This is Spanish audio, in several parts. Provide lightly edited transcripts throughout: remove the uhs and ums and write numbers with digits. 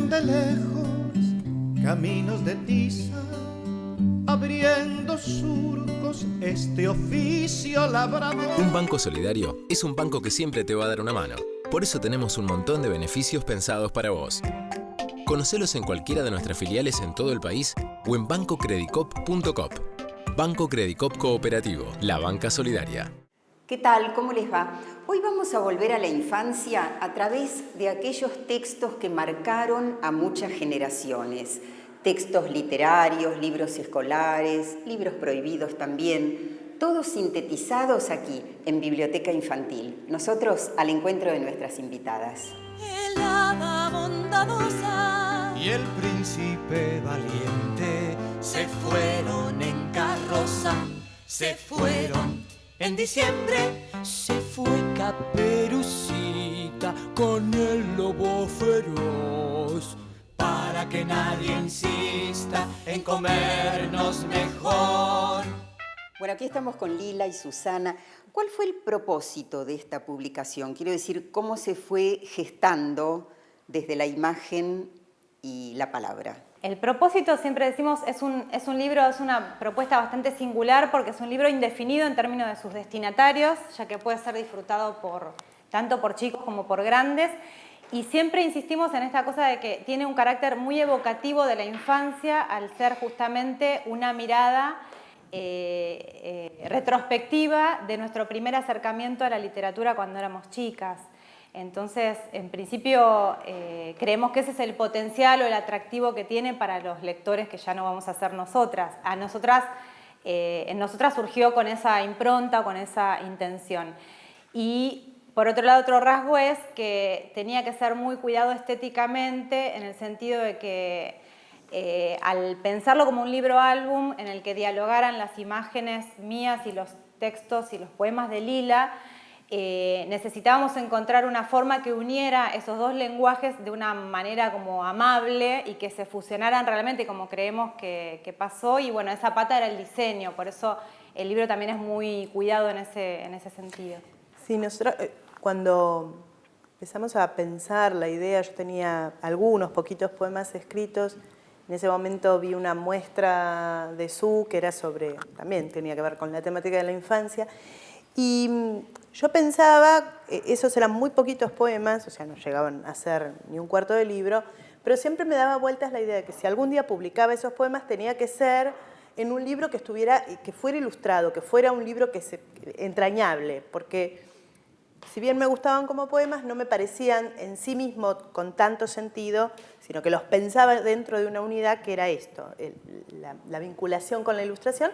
de lejos, caminos de tiza, abriendo surcos este oficio labrador. Un banco solidario es un banco que siempre te va a dar una mano. Por eso tenemos un montón de beneficios pensados para vos. Conocelos en cualquiera de nuestras filiales en todo el país o en bancocredicop.com. Banco Credicop Cooperativo, la banca solidaria. ¿Qué tal? ¿Cómo les va? Hoy vamos a volver a la infancia a través de aquellos textos que marcaron a muchas generaciones. Textos literarios, libros escolares, libros prohibidos también, todos sintetizados aquí en Biblioteca Infantil. Nosotros al encuentro de nuestras invitadas. El hada bondadosa Y el príncipe valiente se fueron en carroza, se fueron en diciembre. Se fue Caperucita con el lobo feroz, para que nadie insista en comernos mejor. Bueno, aquí estamos con Lila y Susana. ¿Cuál fue el propósito de esta publicación? Quiero decir, ¿cómo se fue gestando desde la imagen y la palabra? El propósito, siempre decimos, es un libro, es una propuesta bastante singular porque es un libro indefinido en términos de sus destinatarios, ya que puede ser disfrutado tanto por chicos como por grandes. Y siempre insistimos en esta cosa de que tiene un carácter muy evocativo de la infancia al ser justamente una mirada retrospectiva de nuestro primer acercamiento a la literatura cuando éramos chicas. Entonces, en principio, creemos que ese es el potencial o el atractivo que tiene para los lectores que ya no vamos a ser nosotras. En nosotras surgió con esa impronta, con esa intención. Y, por otro lado, otro rasgo es que tenía que ser muy cuidado estéticamente, en el sentido de que al pensarlo como un libro álbum en el que dialogaran las imágenes mías y los textos y los poemas de Lila, necesitábamos encontrar una forma que uniera esos dos lenguajes de una manera como amable y que se fusionaran realmente como creemos que pasó. Y bueno, esa pata era el diseño, por eso el libro también es muy cuidado en ese sentido. Sí, nosotros cuando empezamos a pensar la idea, yo tenía algunos poquitos poemas escritos. En ese momento vi una muestra de Su que era también tenía que ver con la temática de la infancia. Y yo pensaba, esos eran muy poquitos poemas, o sea, no llegaban a ser ni un cuarto de libro, pero siempre me daba vueltas la idea de que si algún día publicaba esos poemas tenía que ser en un libro que fuera ilustrado, que fuera un libro entrañable, porque si bien me gustaban como poemas, no me parecían en sí mismos con tanto sentido, sino que los pensaba dentro de una unidad que era esto, la vinculación con la ilustración,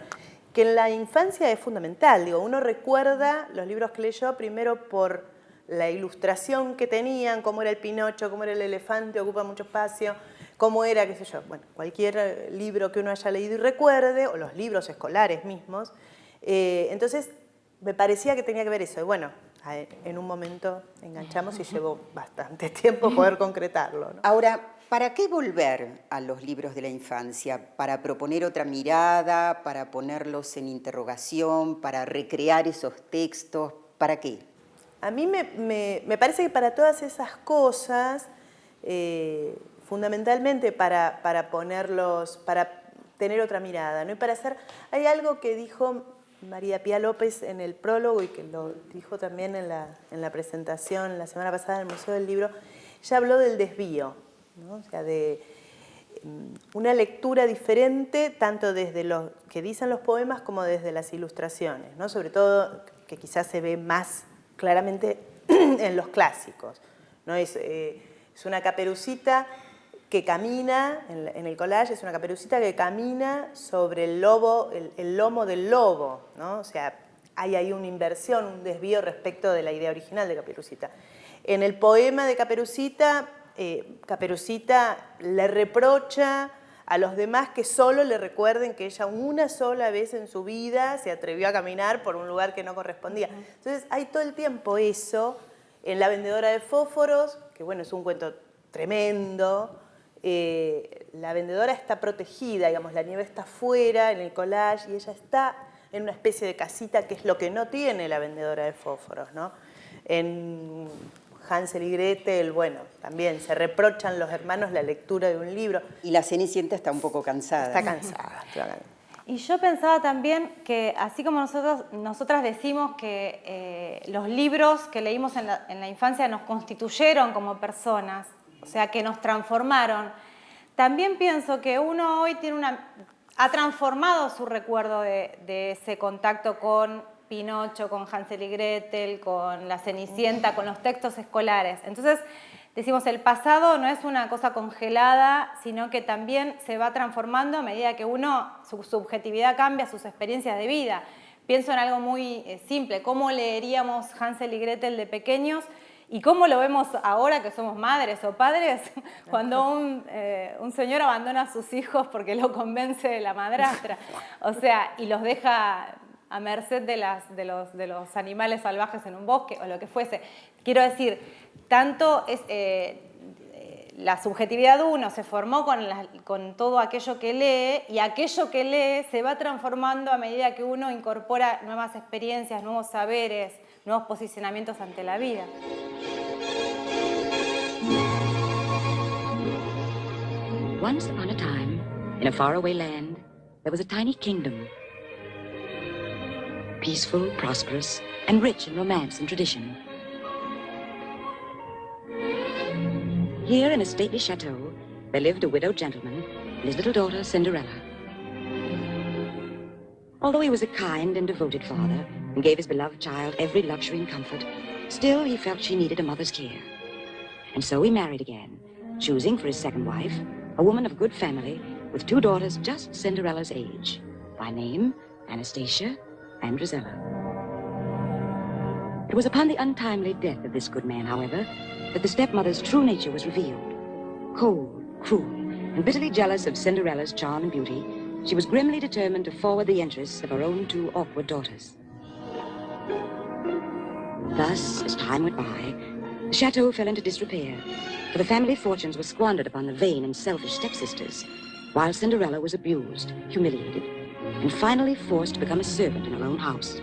que en la infancia es fundamental. Uno recuerda los libros que leyó primero por la ilustración que tenían, cómo era el Pinocho, cómo era el elefante, ocupa mucho espacio, cómo era, qué sé yo, bueno, cualquier libro que uno haya leído y recuerde, o los libros escolares mismos. Entonces, me parecía que tenía que ver eso. Y bueno, en un momento enganchamos y llevó bastante tiempo poder concretarlo, ¿no? Ahora, ¿para qué volver a los libros de la infancia? ¿Para proponer otra mirada? ¿Para ponerlos en interrogación? ¿Para recrear esos textos? ¿Para qué? A mí me parece que para todas esas cosas, fundamentalmente para ponerlos, para tener otra mirada, ¿no? Y para hacer, hay algo que dijo María Pía López en el prólogo y que lo dijo también en la presentación la semana pasada en el Museo del Libro. Ella habló del desvío, ¿no? O sea, de una lectura diferente tanto desde lo que dicen los poemas como desde las ilustraciones, ¿no? Sobre todo que quizás se ve más claramente en los clásicos, ¿no? Es una caperucita que camina, en el collage es una caperucita que camina sobre el lobo, el lomo del lobo, ¿no? O sea, hay ahí una inversión, un desvío respecto de la idea original de Caperucita. En el poema de Caperucita, Caperucita le reprocha a los demás que solo le recuerden que ella una sola vez en su vida se atrevió a caminar por un lugar que no correspondía. Entonces hay todo el tiempo eso. En La vendedora de fósforos, que bueno, es un cuento tremendo, la vendedora está protegida, digamos, la nieve está afuera en el collage y ella está en una especie de casita que es lo que no tiene La vendedora de fósforos, ¿no? En Hansel y Gretel, bueno, también se reprochan los hermanos la lectura de un libro. Y la Cenicienta está un poco cansada. Está cansada, claro. Y yo pensaba también que, así como nosotras decimos que los libros que leímos en la infancia nos constituyeron como personas, o sea, que nos transformaron, también pienso que uno hoy ha transformado su recuerdo de ese contacto con Pinocho, con Hansel y Gretel, con la Cenicienta, con los textos escolares. Entonces, decimos, el pasado no es una cosa congelada, sino que también se va transformando a medida que su subjetividad cambia, sus experiencias de vida. Pienso en algo muy simple, cómo leeríamos Hansel y Gretel de pequeños y cómo lo vemos ahora que somos madres o padres, cuando un señor abandona a sus hijos porque lo convence la madrastra, o sea, y los deja a merced de los animales salvajes en un bosque o lo que fuese. Quiero decir, tanto es, la subjetividad de uno se formó con todo aquello que lee, y aquello que lee se va transformando a medida que uno incorpora nuevas experiencias, nuevos saberes, nuevos posicionamientos ante la vida. Once upon a time, in a faraway land, there was a tiny kingdom. Peaceful, prosperous, and rich in romance and tradition. Here in a stately chateau, there lived a widowed gentleman and his little daughter, Cinderella. Although he was a kind and devoted father and gave his beloved child every luxury and comfort, still he felt she needed a mother's care. And so he married again, choosing for his second wife a woman of good family with 2 daughters just Cinderella's age, by name Anastasia and Rosella. It was upon the untimely death of this good man, however, that the stepmother's true nature was revealed. Cold, cruel, and bitterly jealous of Cinderella's charm and beauty, she was grimly determined to forward the interests of her own 2 awkward daughters. Thus, as time went by, the chateau fell into disrepair, for the family fortunes were squandered upon the vain and selfish stepsisters, while Cinderella was abused, humiliated, and finally forced to become a servant in her own house.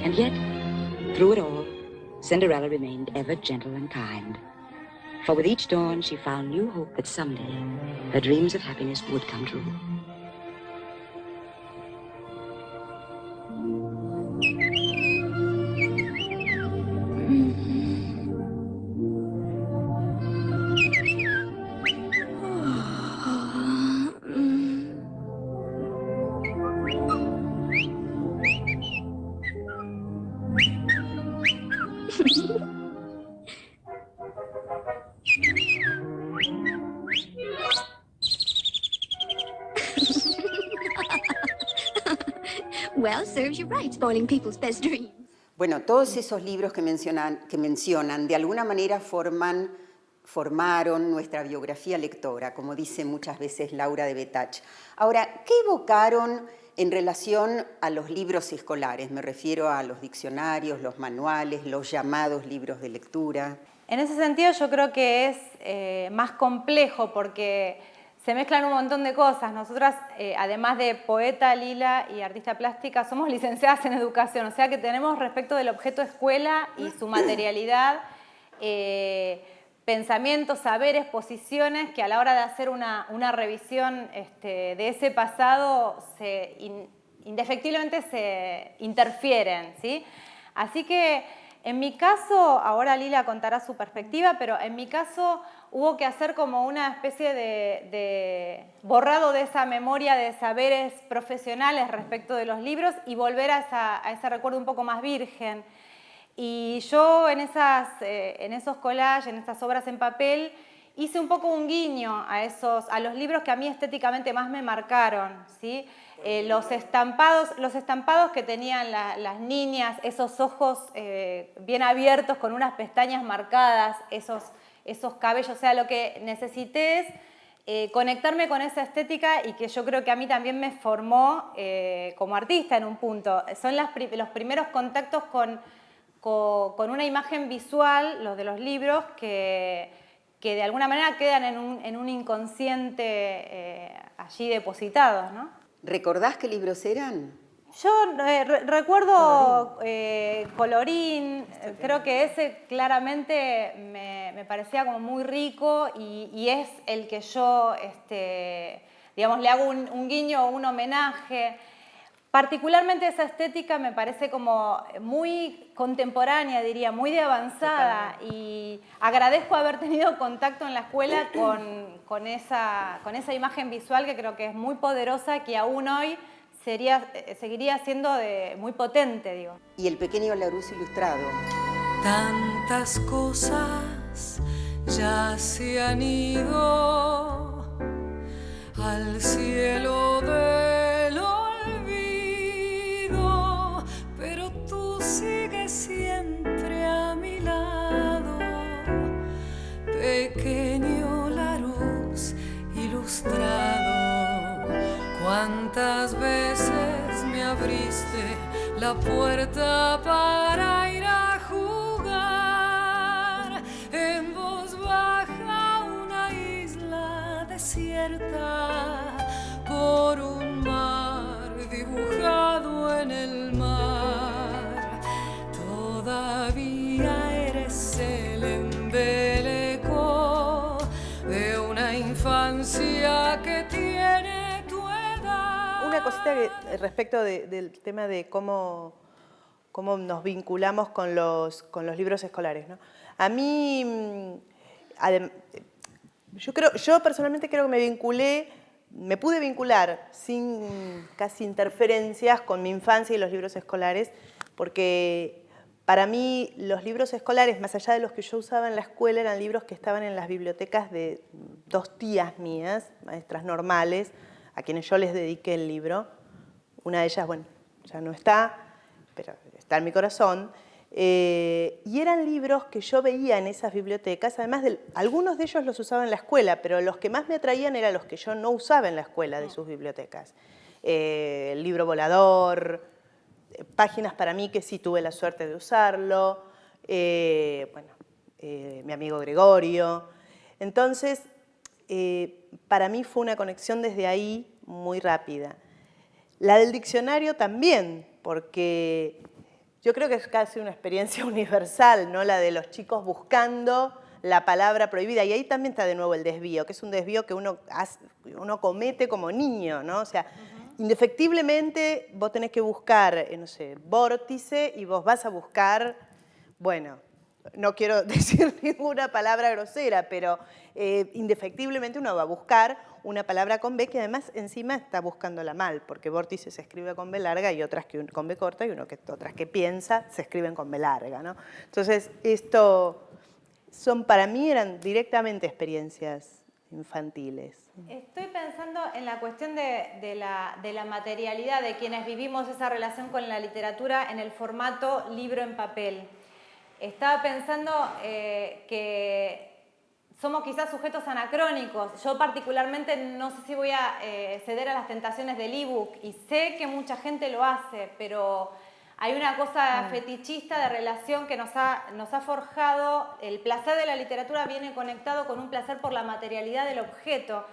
And yet, through it all, Cinderella remained ever gentle and kind. For with each dawn, she found new hope that someday her dreams of happiness would come true. Well, serves you right, spoiling people's best dreams. Bueno, todos esos libros que mencionan de alguna manera formaron nuestra biografía lectora, como dice muchas veces Laura de Betach. Ahora, ¿qué evocaron en relación a los libros escolares? Me refiero a los diccionarios, los manuales, los llamados libros de lectura. En ese sentido yo creo que es más complejo porque se mezclan un montón de cosas. Nosotras, además de poeta, Lila, y artista plástica, somos licenciadas en educación, o sea que tenemos respecto del objeto escuela y su materialidad, pensamientos, saberes, posiciones que a la hora de hacer una revisión de ese pasado indefectiblemente se interfieren, ¿sí? Así que en mi caso, ahora Lila contará su perspectiva, pero en mi caso hubo que hacer como una especie de borrado de esa memoria de saberes profesionales respecto de los libros y volver a ese recuerdo un poco más virgen. Y yo en esos collages, en estas obras en papel, hice un poco un guiño a los libros que a mí estéticamente más me marcaron, ¿sí? Los estampados que tenían las niñas, esos ojos bien abiertos con unas pestañas marcadas, esos cabellos, o sea, lo que necesité es conectarme con esa estética y que yo creo que a mí también me formó como artista en un punto. Son los primeros contactos con una imagen visual, los de los libros, que de alguna manera quedan en un inconsciente allí depositados, ¿no? ¿Recordás qué libros eran? Yo recuerdo Colorín, creo que ese claramente me parecía como muy rico y es el que yo, digamos, le hago un guiño o un homenaje. Particularmente esa estética me parece como muy contemporánea, diría, muy de avanzada. Totalmente. Y agradezco haber tenido contacto en la escuela con esa imagen visual que creo que es muy poderosa, que aún hoy seguiría siendo muy potente, digo. Y el pequeño Larousse ilustrado. Tantas cosas ya se han ido al cielo del olvido, pero tú sigues siempre a mi lado, pequeño Larousse ilustrado. ¿Cuántas veces me abriste la puerta para ir a jugar en voz baja una isla desierta por un mar dibujado en el mar? Todavía eres el embeleco de una infancia que tiene. Una cosita respecto del tema de cómo nos vinculamos con los libros escolares, ¿no? A mí, yo personalmente creo que me pude vincular sin casi interferencias con mi infancia y los libros escolares, porque para mí los libros escolares, más allá de los que yo usaba en la escuela, eran libros que estaban en las bibliotecas de 2 tías mías, maestras normales, a quienes yo les dediqué el libro. Una de ellas, bueno, ya no está, pero está en mi corazón. Y eran libros que yo veía en esas bibliotecas, además algunos de ellos los usaba en la escuela, pero los que más me atraían eran los que yo no usaba en la escuela de sus bibliotecas. El libro volador, páginas para mí que sí tuve la suerte de usarlo, mi amigo Gregorio. Entonces, para mí fue una conexión desde ahí muy rápida. La del diccionario también, porque yo creo que es casi una experiencia universal, ¿no? La de los chicos buscando la palabra prohibida. Y ahí también está de nuevo el desvío, que es un desvío que uno comete como niño, ¿no? O sea, indefectiblemente vos tenés que buscar, no sé, vórtice, y vos vas a buscar, bueno, no quiero decir ninguna palabra grosera, pero indefectiblemente uno va a buscar una palabra con B que además encima está buscándola mal, porque vórtice se escribe con B larga y otras con B corta y otras que piensa se escriben con B larga, ¿no? Entonces, para mí eran directamente experiencias infantiles. Estoy pensando en la cuestión de la materialidad, de quienes vivimos esa relación con la literatura en el formato libro en papel. Estaba pensando que somos quizás sujetos anacrónicos. Yo particularmente no sé si voy a ceder a las tentaciones del ebook y sé que mucha gente lo hace, pero hay una cosa fetichista de relación que nos ha forjado. El placer de la literatura viene conectado con un placer por la materialidad del objeto,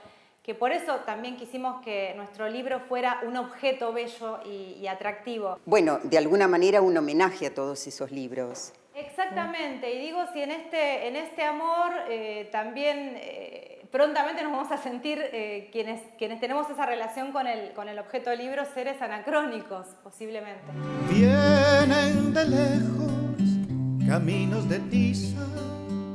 que por eso también quisimos que nuestro libro fuera un objeto bello y atractivo. Bueno, de alguna manera un homenaje a todos esos libros. Exactamente, y digo, si en este amor también prontamente nos vamos a sentir quienes tenemos esa relación con el objeto del libro, seres anacrónicos, posiblemente. Vienen de lejos caminos de tiza